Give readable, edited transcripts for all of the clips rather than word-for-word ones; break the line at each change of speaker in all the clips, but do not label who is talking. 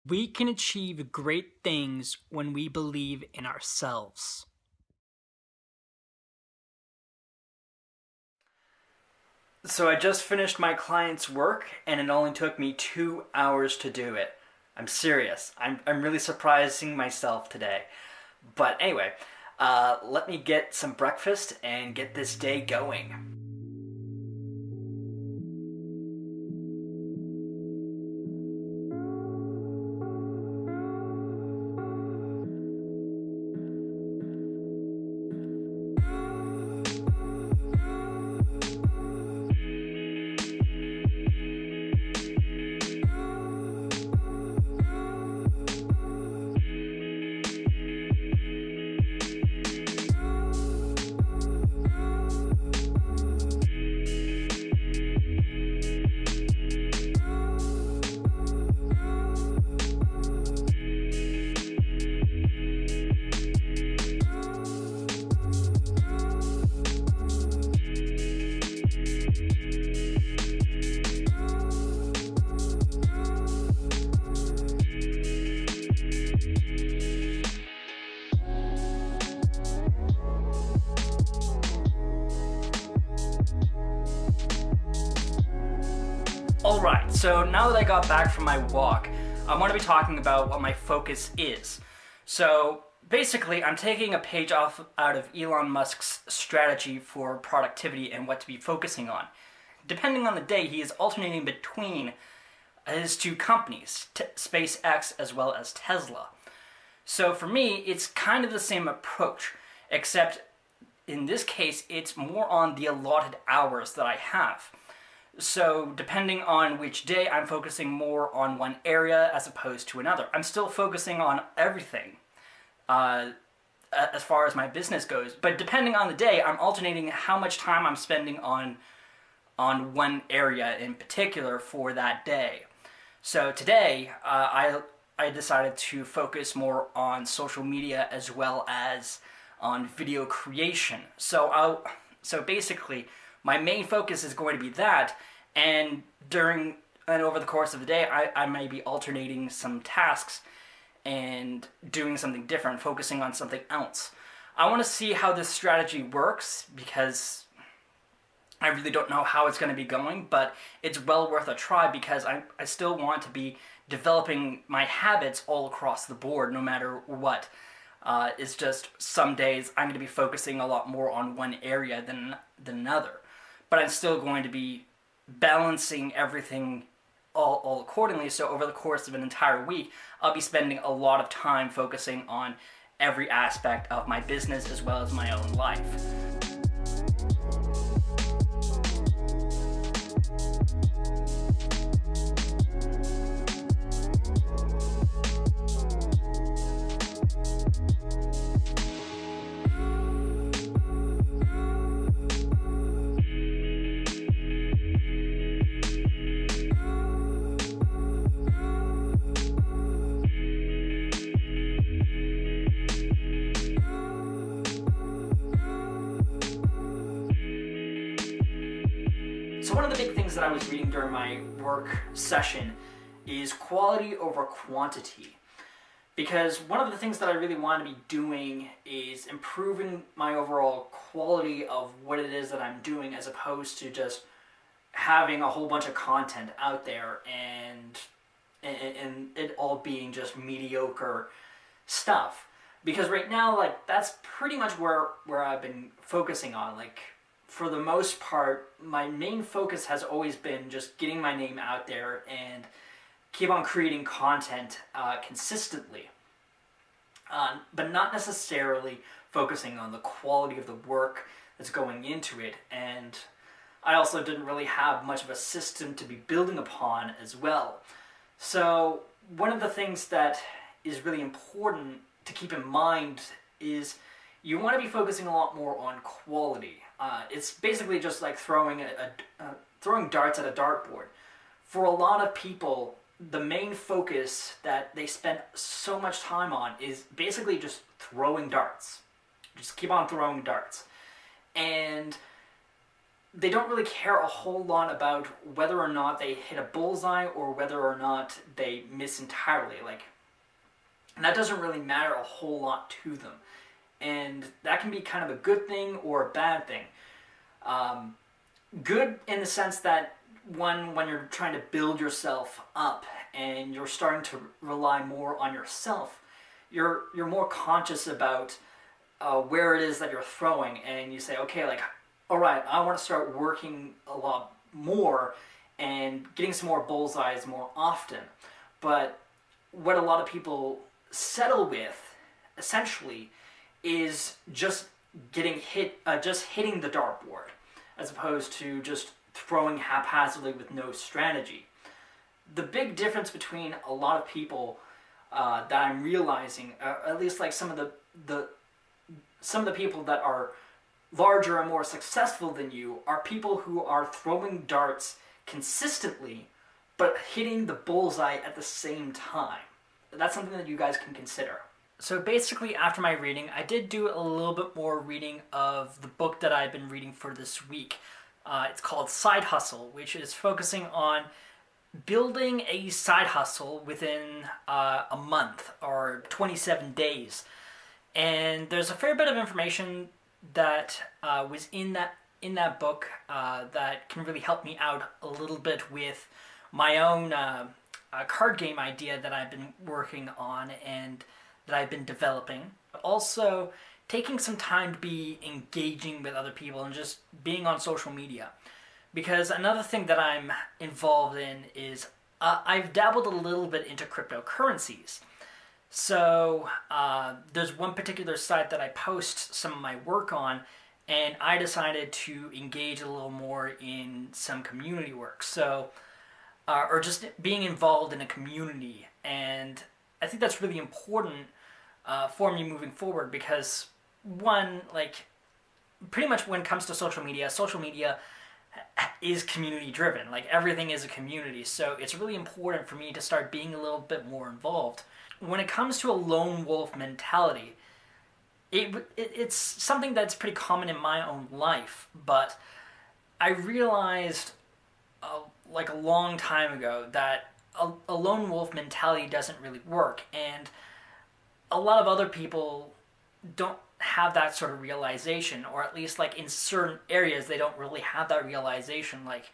We can achieve great things when we believe in ourselves. So I just finished my client's work and it only took me 2 hours to do it. I'm serious. I'm really surprising myself today. But anyway, let me get some breakfast and get this day going. Alright, so now that I got back from my walk, I want to be talking about what my focus is. So basically, I'm taking a page out of Elon Musk's strategy for productivity and what to be focusing on. Depending on the day, he is alternating between his two companies, SpaceX as well as Tesla. So for me, it's kind of the same approach, except in this case, it's more on the allotted hours that I have. So depending on which day, I'm focusing more on one area as opposed to another. I'm still focusing on everything as far as my business goes, but depending on the day, I'm alternating how much time I'm spending on one area in particular for that day. So today, I decided to focus more on social media as well as on video creation. So basically, my main focus is going to be that, and over the course of the day, I may be alternating some tasks and doing something different, focusing on something else. I want to see how this strategy works because I really don't know how it's going to be going, but it's well worth a try because I still want to be developing my habits all across the board, no matter what. It's just some days I'm going to be focusing a lot more on one area than another. But I'm still going to be balancing everything all accordingly. So over the course of an entire week, I'll be spending a lot of time focusing on every aspect of my business as well as my own life. So one of the big things that I was reading during my work session is quality over quantity. Because one of the things that I really want to be doing is improving my overall quality of what it is that I'm doing, as opposed to just having a whole bunch of content out there and it all being just mediocre stuff. Because right now, like, that's pretty much where I've been focusing on. Like, for the most part, my main focus has always been just getting my name out there and keep on creating content consistently, but not necessarily focusing on the quality of the work that's going into it. And I also didn't really have much of a system to be building upon as well. So one of the things that is really important to keep in mind is you want to be focusing a lot more on quality. It's basically just like throwing darts at a dartboard. For a lot of people, the main focus that they spend so much time on is basically just throwing darts. Just keep on throwing darts. And they don't really care a whole lot about whether or not they hit a bullseye or whether or not they miss entirely. Like, and that doesn't really matter a whole lot to them. And that can be kind of a good thing or a bad thing. Good in the sense that when you're trying to build yourself up and you're starting to rely more on yourself, you're more conscious about where it is that you're throwing, and you say, okay, like, all right, I want to start working a lot more and getting some more bullseyes more often. But what a lot of people settle with, essentially, is just just hitting the dartboard, as opposed to just throwing haphazardly with no strategy. The big difference between a lot of people that I'm realizing, at least like some of the people that are larger and more successful than you, are people who are throwing darts consistently, but hitting the bullseye at the same time. That's something that you guys can consider. So basically, after my reading, I did do a little bit more reading of the book that I've been reading for this week. It's called Side Hustle, which is focusing on building a side hustle within a month or 27 days. And there's a fair bit of information that was in that book that can really help me out a little bit with my own card game idea that I've been working on and that I've been developing. Also, taking some time to be engaging with other people and just being on social media. Because another thing that I'm involved in is I've dabbled a little bit into cryptocurrencies. So there's one particular site that I post some of my work on, and I decided to engage a little more in some community work. So, or just being involved in a community. And I think that's really important for me moving forward, because one, like, pretty much when it comes to social media is community driven. Like, everything is a community, so it's really important for me to start being a little bit more involved. When it comes to a lone wolf mentality, it's something that's pretty common in my own life, but I realized like a long time ago that a lone wolf mentality doesn't really work, and a lot of other people don't have that sort of realization, or at least like in certain areas they don't really have that realization. Like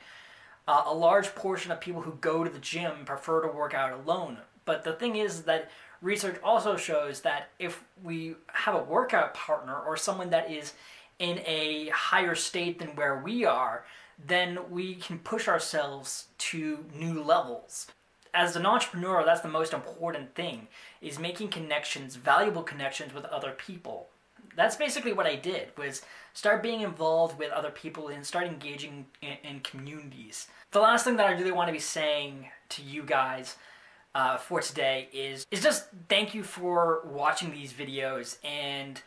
a large portion of people who go to the gym prefer to work out alone. But the thing is that research also shows that if we have a workout partner or someone that is in a higher state than where we are, then we can push ourselves to new levels. As an entrepreneur, that's the most important thing, is making connections, valuable connections with other people. That's basically what I did, was start being involved with other people and start engaging in communities. The last thing that I really want to be saying to you guys for today is just thank you for watching these videos. And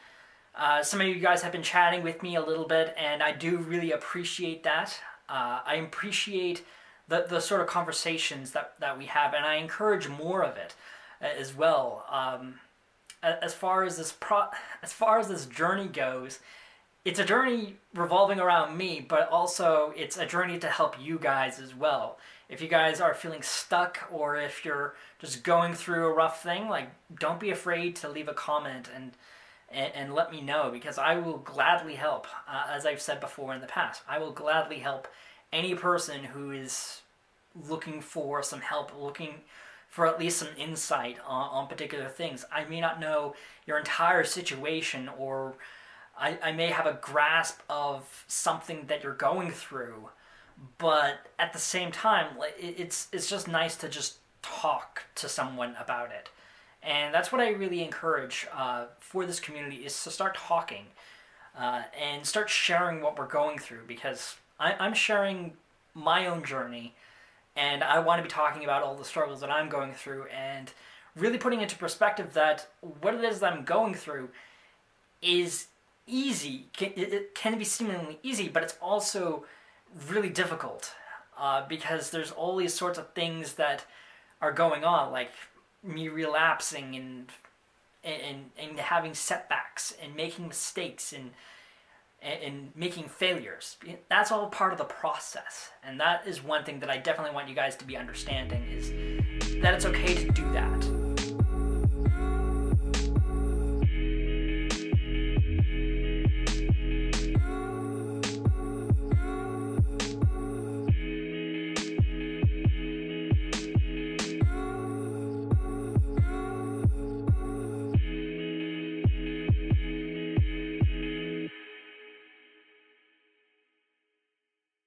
some of you guys have been chatting with me a little bit, and I do really appreciate that. I appreciate the sort of conversations that we have, and I encourage more of it as well. As far as this journey goes, it's a journey revolving around me, but also it's a journey to help you guys as well. If you guys are feeling stuck, or if you're just going through a rough thing, like, don't be afraid to leave a comment and let me know, because I will gladly help. As I've said before in the past, I will gladly help any person who is looking for some help, looking for at least some insight on particular things. I may not know your entire situation, or I may have a grasp of something that you're going through, but at the same time, it's just nice to just talk to someone about it. And that's what I really encourage for this community, is to start talking and start sharing what we're going through, because I'm sharing my own journey, and I want to be talking about all the struggles that I'm going through, and really putting into perspective that what it is that I'm going through is easy. It can be seemingly easy, but it's also really difficult because there's all these sorts of things that are going on, like me relapsing and having setbacks and making mistakes and and making failures. That's all part of the process. And that is one thing that I definitely want you guys to be understanding, is that it's okay to do that.